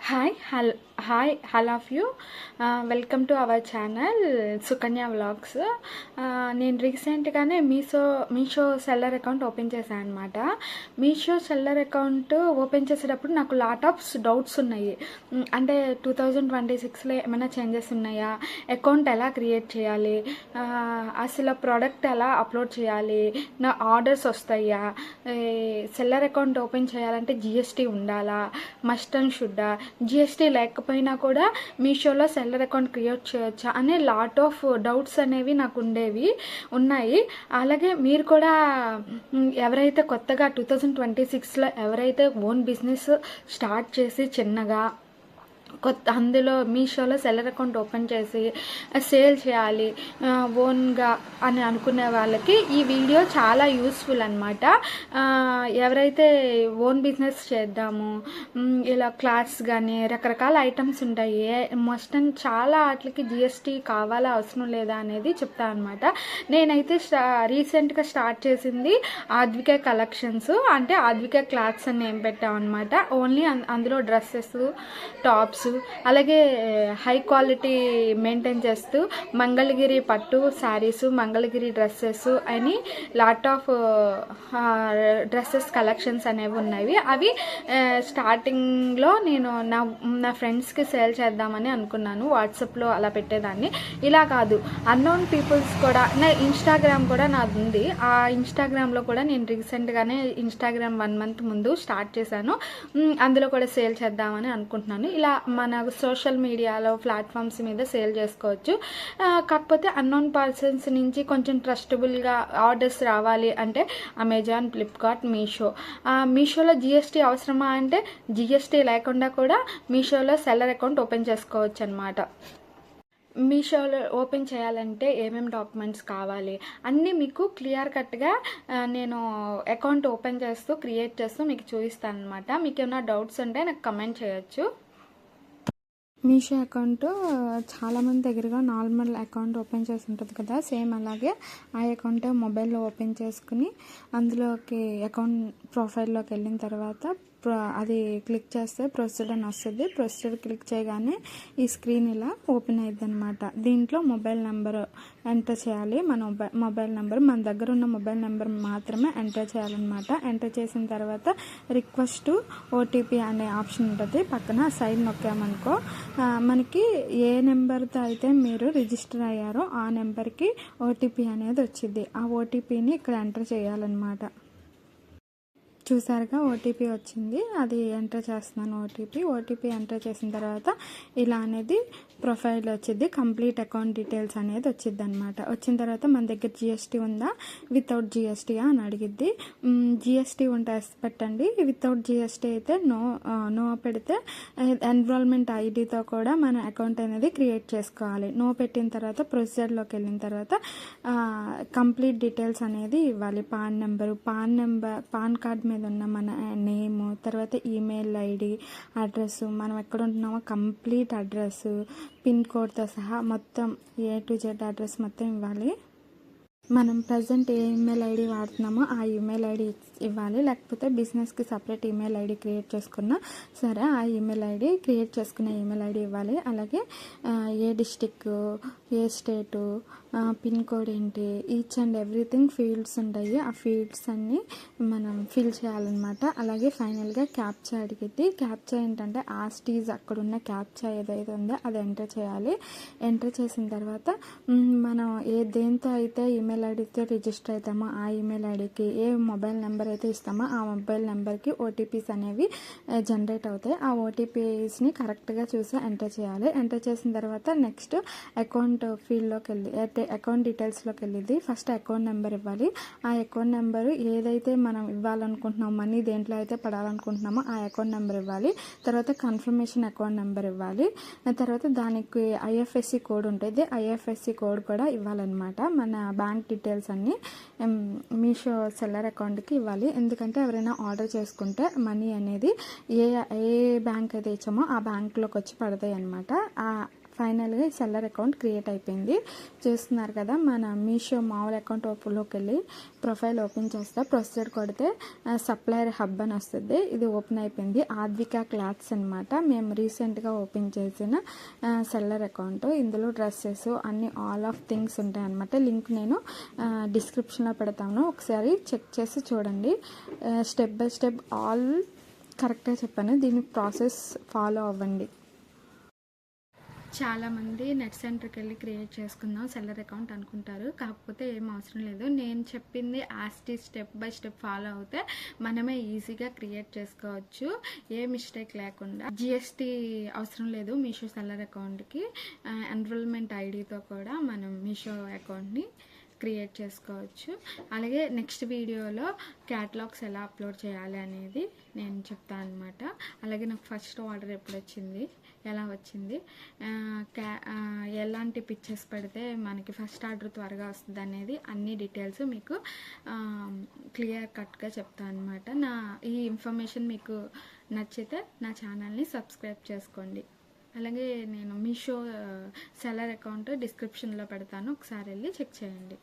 Hi, all of you. Welcome to our channel Sukanya Vlogs. నేను రీసెంట్గానే Meesho seller account open చేశాను అనమాట. Meesho seller account open చేసేటప్పుడు నాకు లాట్ ఆఫ్ డౌట్స్ ఉన్నాయి. అంటే 2026లో ఏమైనా చేంజెస్ ఉన్నాయా, అకౌంట్ ఎలా క్రియేట్ చేయాలి, అసలు ప్రోడక్ట్ ఎలా అప్లోడ్ చేయాలి, నా ఆర్డర్స్ వస్తాయా, సెల్లర్ అకౌంట్ ఓపెన్ చేయాలంటే జిఎస్టీ ఉండాలా, మస్ట్ అండ్ షుడ్డా, జిఎస్టీ లేకపోయినా కూడా మీషోలో సెల్లర్ అకౌంట్ క్రియేట్ చేయొచ్చా అనే లాట్ ఆఫ్ డౌట్స్ అనేవి నాకు ఉన్నాయి. అలాగే మీరు కూడా ఎవరైతే కొత్తగా 2026లో ఎవరైతే ఓన్ బిజినెస్ స్టార్ట్ చేసి చిన్నగా అందులో మీషోలో సెల్లర్ అకౌంట్ ఓపెన్ చేసి సేల్ చేయాలి ఓన్గా అని అనుకునే వాళ్ళకి ఈ వీడియో చాలా యూస్ఫుల్ అనమాట. ఎవరైతే ఓన్ బిజినెస్ చేద్దాము, ఇలా క్లాత్స్ కానీ రకరకాల ఐటమ్స్ ఉంటాయి, మస్ట్ అండ్ చాలా వాటికి జిఎస్టీ కావాలా అవసరం లేదా అనేది చెప్తాను అనమాట. నేనైతే రీసెంట్గా స్టార్ట్ చేసింది ఆద్విక కలెక్షన్స్, అంటే ఆద్విక క్లాత్స్ అని ఏం పెట్టాం అనమాట. ఓన్లీ అందులో డ్రెస్సెస్, టాప్స్, అలాగే హై క్వాలిటీ మెయింటైన్ చేస్తూ మంగళగిరి పట్టు శారీస్, మంగళగిరి డ్రెస్సెస్ అని లాట్ ఆఫ్ డ్రెస్సెస్ కలెక్షన్స్ అనేవి ఉన్నాయి. అవి స్టార్టింగ్లో నేను నా ఫ్రెండ్స్కి సేల్ చేద్దామని అనుకున్నాను. వాట్సాప్లో అలా పెట్టేదాన్ని. ఇలా కాదు, అన్నోన్ పీపుల్స్ కూడా, నా ఇన్స్టాగ్రామ్ కూడా నాది ఉంది. ఆ ఇన్స్టాగ్రామ్లో కూడా నేను రీసెంట్గానే ఇన్స్టాగ్రామ్ 1 month ముందు స్టార్ట్ చేశాను. అందులో కూడా సేల్ చేద్దామని అనుకుంటున్నాను. ఇలా మన సోషల్ మీడియాలో ప్లాట్ఫామ్స్ మీద సేల్ చేసుకోవచ్చు. కాకపోతే అన్నోన్ పర్సన్స్ నుంచి కొంచెం ట్రస్టబుల్గా ఆర్డర్స్ రావాలి అంటే అమెజాన్, ఫ్లిప్కార్ట్, మీషోలో జిఎస్టీ అవసరమా అంటే జిఎస్టీ లేకుండా కూడా మీషోలో సెల్లర్ అకౌంట్ ఓపెన్ చేసుకోవచ్చు అనమాట. మీషోలో ఓపెన్ చేయాలంటే ఏమేమి డాక్యుమెంట్స్ కావాలి అన్నీ మీకు క్లియర్ కట్గా నేను అకౌంట్ ఓపెన్ చేస్తూ క్రియేట్ చేస్తూ మీకు చూపిస్తాను అనమాట. మీకు ఏమైనా డౌట్స్ ఉంటే నాకు కమెంట్ చేయొచ్చు. మీషో అకౌంట్ చాలామంది దగ్గరగా నార్మల్ అకౌంట్ ఓపెన్ చేసి ఉంటుంది కదా, సేమ్ అలాగే ఆ అకౌంట్ మొబైల్లో ఓపెన్ చేసుకుని అందులోకి అకౌంట్ ప్రొఫైల్లోకి వెళ్ళిన తర్వాత అది క్లిక్ చేస్తే ప్రొసీడ్ అని వస్తుంది. ప్రొసీడ్ క్లిక్ చేయగానే ఈ స్క్రీన్ ఇలా ఓపెన్ అయ్యింది అనమాట. దీంట్లో మొబైల్ నెంబర్ ఎంటర్ చేయాలి. మన మొబైల్ నెంబర్, మన దగ్గర ఉన్న మొబైల్ నెంబర్ మాత్రమే ఎంటర్ చేయాలన్నమాట. ఎంటర్ చేసిన తర్వాత రిక్వెస్ట్ ఓటీపీ అనే ఆప్షన్ ఉంటుంది పక్కన. సైడ్ నొక్కామనుకో మనకి ఏ నెంబర్తో అయితే మీరు రిజిస్టర్ అయ్యారో ఆ నెంబర్కి ఓటీపీ అనేది వచ్చింది. ఆ ఓటీపీని ఇక్కడ ఎంటర్ చేయాలన్నమాట. చూసారుగా ఓటీపీ వచ్చింది, అది ఎంటర్ చేస్తున్నాను. ఓటీపీ ఎంటర్ చేసిన తర్వాత ఇలా అనేది ప్రొఫైల్ వచ్చింది. కంప్లీట్ అకౌంట్ డీటెయిల్స్ అనేది వచ్చింది అనమాట. వచ్చిన తర్వాత మన దగ్గర జిఎస్టీ ఉందా, వితౌట్ జిఎస్టీయా అని అడిగిద్ది. జిఎస్టీ ఉంటే పెట్టండి, వితౌట్ జిఎస్టీ అయితే నో పెడితే ఎన్రోల్మెంట్ ఐడితో కూడా మన అకౌంట్ అనేది క్రియేట్ చేసుకోవాలి. నో పెట్టిన తర్వాత ప్రొసీజర్లోకి వెళ్ళిన తర్వాత కంప్లీట్ డీటెయిల్స్ అనేది ఇవ్వాలి. పాన్ కార్డ్ మీద ఉన్న మన నేమ్, తర్వాత ఈమెయిల్ ఐడి, అడ్రస్, మనం ఎక్కడ ఉంటున్నామో కంప్లీట్ అడ్రస్, పిన్ కోడ్తో సహా మొత్తం A to Z అడ్రస్ మొత్తం ఇవ్వాలి. మనం ప్రజెంట్ ఏ ఈమెయిల్ ఐడి వాడుతున్నామో ఆ ఈమెయిల్ ఐడి ఇవ్వాలి. లేకపోతే బిజినెస్కి సపరేట్ ఈమెయిల్ ఐడి క్రియేట్ చేసుకున్నా సరే ఆ ఈమెయిల్ ఐడి క్రియేట్ చేసుకున్న ఈమెయిల్ ఐడి ఇవ్వాలి. అలాగే ఏ డిస్టిక్, ఏ స్టేటు, పిన్ కోడ్ ఏంటి, ఈచ్ అండ్ ఎవ్రీథింగ్ ఫీల్డ్స్ ఉంటాయి. ఆ ఫీల్డ్స్ అన్నీ మనం ఫిల్ చేయాలన్నమాట. అలాగే ఫైనల్గా క్యాప్చా అడిగిద్ది. క్యాప్చా ఏంటంటే ఆస్టీజ్ అక్కడున్న క్యాప్చా ఏదైతే ఉందో అది ఎంటర్ చేయాలి. ఎంటర్ చేసిన తర్వాత మనం దేంతో అయితే ఈమెయిల్ ఐడితో రిజిస్టర్ అవుతామో ఆ ఈమెయిల్ ఐడికి, ఏ మొబైల్ నెంబర్ అయితే ఇస్తామో ఆ మొబైల్ నెంబర్కి ఓటీపీస్ అనేవి జనరేట్ అవుతాయి. ఆ ఓటీపీస్ని కరెక్ట్గా చూసి ఎంటర్ చేయాలి. ఎంటర్ చేసిన తర్వాత నెక్స్ట్ అకౌంట్ ఫీల్డ్లోకి అకౌంట్ డీటెయిల్స్లోకి వెళ్ళింది. ఫస్ట్ అకౌంట్ నెంబర్ ఇవ్వాలి. ఆ అకౌంట్ నెంబరు ఏదైతే మనం ఇవ్వాలనుకుంటున్నామో, మనీ దేంట్లో అయితే పడాలనుకుంటున్నామో ఆ అకౌంట్ నెంబర్ ఇవ్వాలి. తర్వాత కన్ఫర్మేషన్ అకౌంట్ నెంబర్ ఇవ్వాలి. తర్వాత దానికి ఐఎఫ్ఎస్సి కోడ్ ఉంటుంది, ఐఎఫ్ఎస్సి కోడ్ కూడా ఇవ్వాలన్నమాట. మన బ్యాంక్ డీటెయిల్స్ అన్నీ మీషో సెల్లర్ అకౌంట్కి ఇవ్వాలి. ఎందుకంటే ఎవరైనా ఆర్డర్ చేసుకుంటే మనీ అనేది ఏ బ్యాంక్ అయితే ఇచ్చామో ఆ బ్యాంక్లోకి వచ్చి పడతాయి అన్నమాట. ఫైనల్గా ఈ సెల్లర్ అకౌంట్ క్రియేట్ అయిపోయింది. చూస్తున్నారు కదా, మన మీషో మామూలు అకౌంట్ లోకి వెళ్ళి ప్రొఫైల్ ఓపెన్ చేస్తే ప్రొసీజర్ కొడితే సప్లయర్ హబ్ అని వస్తుంది. ఇది ఓపెన్ అయిపోయింది. ఆద్విక క్లాత్స్ అనమాట. మేము రీసెంట్గా ఓపెన్ చేసిన సెల్లర్ అకౌంట్. ఇందులో డ్రెస్సెస్ అన్ని ఆల్ ఆఫ్ థింగ్స్ ఉంటాయి అనమాట. లింక్ నేను డిస్క్రిప్షన్లో పెడతాను, ఒకసారి చెక్ చేసి చూడండి. స్టెప్ బై స్టెప్ ఆల్ కరెక్ట్గా చెప్పాను. దీని ప్రాసెస్ ఫాలో అవ్వండి. చాలామంది నెట్ సెంటర్కి వెళ్ళి క్రియేట్ చేసుకుందాం సెల్లర్ అకౌంట్ అనుకుంటారు. కాకపోతే ఏం అవసరం లేదు. నేను చెప్పింది యాస్టీ స్టెప్ బై స్టెప్ ఫాలో అవుతే మనమే ఈజీగా క్రియేట్ చేసుకోవచ్చు, ఏ మిస్టేక్ లేకుండా. జిఎస్టీ అవసరం లేదు మీషో సెల్లర్ అకౌంట్కి. ఎన్రోల్మెంట్ ఐడితో కూడా మనం మీషో అకౌంట్ని క్రియేట్ చేసుకోవచ్చు. అలాగే నెక్స్ట్ వీడియోలో క్యాటలాగ్స్ ఎలా అప్లోడ్ చేయాలి అనేది నేను చెప్తాను అనమాట. అలాగే నాకు ఫస్ట్ ఆర్డర్ ఎప్పుడు వచ్చింది, ఎలా వచ్చింది, ఎలాంటి పిక్చర్స్ పెడితే మనకి ఫస్ట్ ఆర్డర్ త్వరగా వస్తుంది అనేది అన్ని డీటెయిల్స్ మీకు క్లియర్ కట్గా చెప్తాను అనమాట. ఈ ఇన్ఫర్మేషన్ మీకు నచ్చితే నా ఛానల్ని సబ్స్క్రైబ్ చేసుకోండి. అలాగే నేను మీషో సెల్లర్ అకౌంట్ డిస్క్రిప్షన్లో పెడతాను, ఒకసారి వెళ్ళి చెక్ చేయండి.